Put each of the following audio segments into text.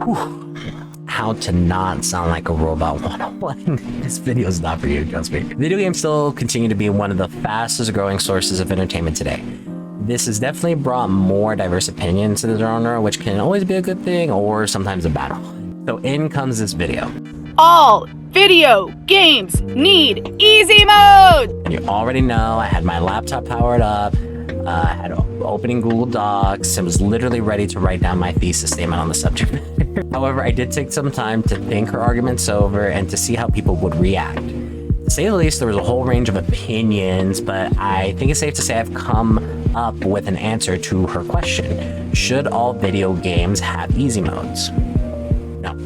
Whew. How to not sound like a robot 101. This video is not for you, trust me. Video games still continue to be one of the fastest growing sources of entertainment today. This has definitely brought more diverse opinions to the genre, which can always be a good thing or sometimes a bad one. So in comes this video. All video games need easy mode! And you already know I had my laptop powered up, I had opening Google Docs, and was literally ready to write down my thesis statement on the subject matter. However, I did take some time to think her arguments over and to see how people would react. To say the least, there was a whole range of opinions, but I think it's safe to say I've come up with an answer to her question. Should all video games have easy modes? No.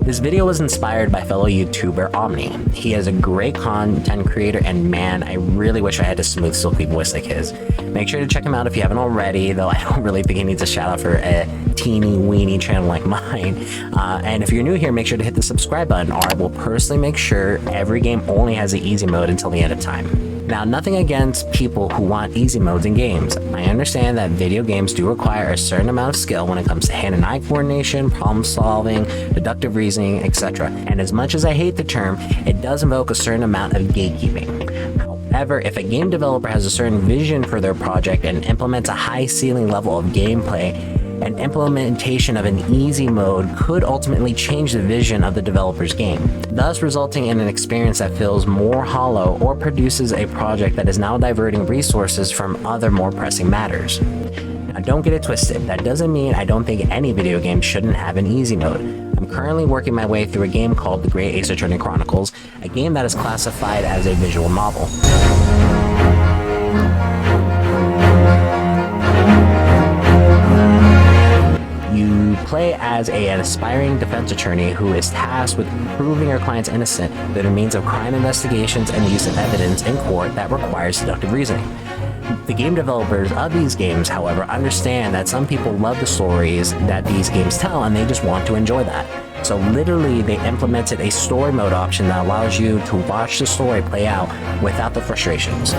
This video was inspired by fellow YouTuber Omni. He is a great content creator, and man, I really wish I had a smooth, silky voice like his. Make sure to check him out if you haven't already, though I don't really think he needs a shout out for a teeny weeny channel like mine. And if you're new here, make sure to hit the subscribe button, or I will personally make sure every game only has the easy mode until the end of time. Now, nothing against people who want easy modes in games. I understand that video games do require a certain amount of skill when it comes to hand and eye coordination, problem solving, deductive reasoning, etc. And as much as I hate the term, it does invoke a certain amount of gatekeeping. However, if a game developer has a certain vision for their project and implements a high ceiling level of gameplay, an implementation of an easy mode could ultimately change the vision of the developer's game, thus resulting in an experience that feels more hollow or produces a project that is now diverting resources from other more pressing matters. Now, don't get it twisted. That doesn't mean I don't think any video game shouldn't have an easy mode. I'm currently working my way through a game called The Great Ace Attorney Chronicles, a game that is classified as a visual novel. You play as an aspiring defense attorney who is tasked with proving your client's innocent through the means of crime investigations and the use of evidence in court that requires deductive reasoning. The game developers of these games, however, understand that some people love the stories that these games tell and they just want to enjoy that. So literally, they implemented a story mode option that allows you to watch the story play out without the frustrations.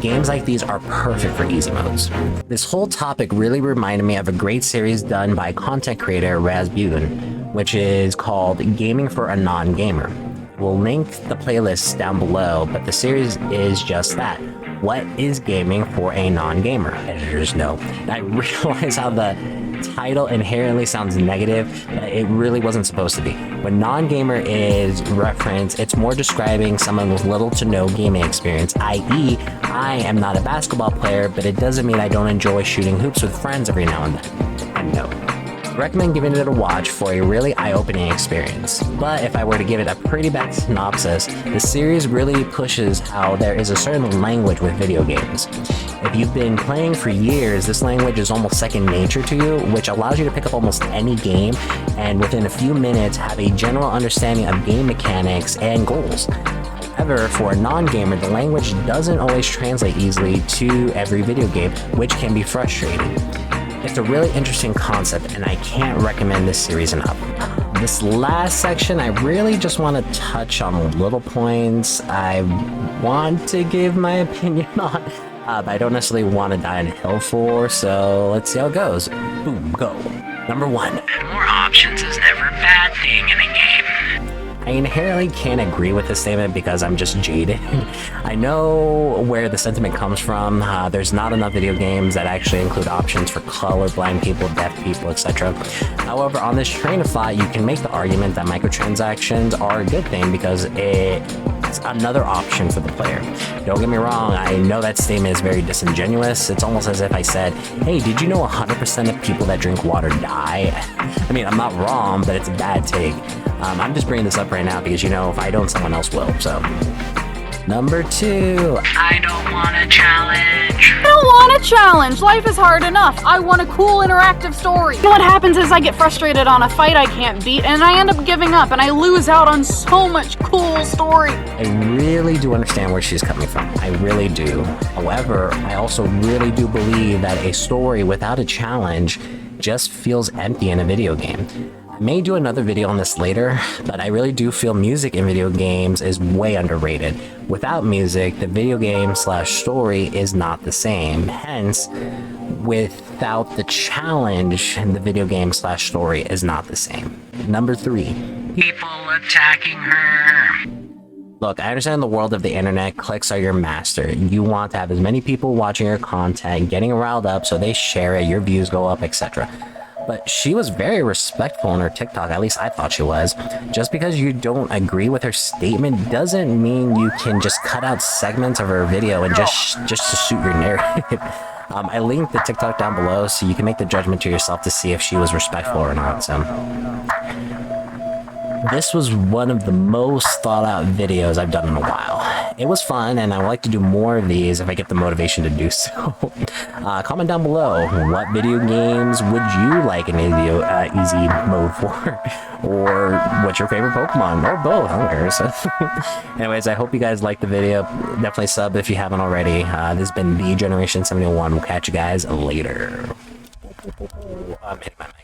Games like these are perfect for easy modes. This whole topic really reminded me of a great series done by content creator Rasputin, which is called Gaming for a Non-Gamer. We'll link the playlist down below, but the series is just that. What is gaming for a non-gamer? Editors know. And I realize how the title inherently sounds negative, but it really wasn't supposed to be. When non-gamer is referenced, it's more describing someone with little to no gaming experience, i.e. I am not a basketball player, but it doesn't mean I don't enjoy shooting hoops with friends every now and then. And no. I recommend giving it a watch for a really eye-opening experience. But if I were to give it a pretty bad synopsis, the series really pushes how there is a certain language with video games. If you've been playing for years, this language is almost second nature to you, which allows you to pick up almost any game and within a few minutes have a general understanding of game mechanics and goals. However, for a non-gamer, the language doesn't always translate easily to every video game, which can be frustrating. It's a really interesting concept, and I can't recommend this series enough. This last section, I really just want to touch on little points I want to give my opinion on, but I don't necessarily want to die on a hill for, so let's see how it goes. Boom, go. Number 1. More options is never a bad thing in a game. I inherently can't agree with this statement because I'm just jaded. I know where the sentiment comes from. There's not enough video games that actually include options for colorblind people, deaf people, etc. However, on this train of thought, you can make the argument that microtransactions are a good thing because it's another option for the player. Don't get me wrong, I know that statement is very disingenuous. It's almost as if I said, hey, did you know 100% of people that drink water die? I mean, I'm not wrong, but it's a bad take. I'm just bringing this up right now because, you know, if I don't, someone else will, so. Number 2, I don't want a challenge. I don't want a challenge. Life is hard enough. I want a cool interactive story. And what happens is I get frustrated on a fight I can't beat and I end up giving up and I lose out on so much cool story. I really do understand where she's coming from. I really do. However, I also really do believe that a story without a challenge just feels empty in a video game. I may do another video on this later, but I really do feel music in video games is way underrated. Without music, the video game / story is not the same. Hence, without the challenge, the video game / story is not the same. Number 3, people attacking her. Look, I understand in the world of the internet, clicks are your master. You want to have as many people watching your content, getting riled up so they share it, your views go up, etc. But she was very respectful in her TikTok, at least I thought she was. Just because you don't agree with her statement doesn't mean you can just cut out segments of her video and just to suit your narrative. I linked the TikTok down below so you can make the judgment to yourself to see if she was respectful or not. So this was one of the most thought out videos I've done in a while. It was fun, and I would like to do more of these if I get the motivation to do so. Comment down below, what video games would you like an easy mode for? Or what's your favorite Pokemon? Or both, I don't care. So anyways, I hope you guys liked the video. Definitely sub if you haven't already. This has been the Generation 71. We'll catch you guys later. I'm hitting my mic.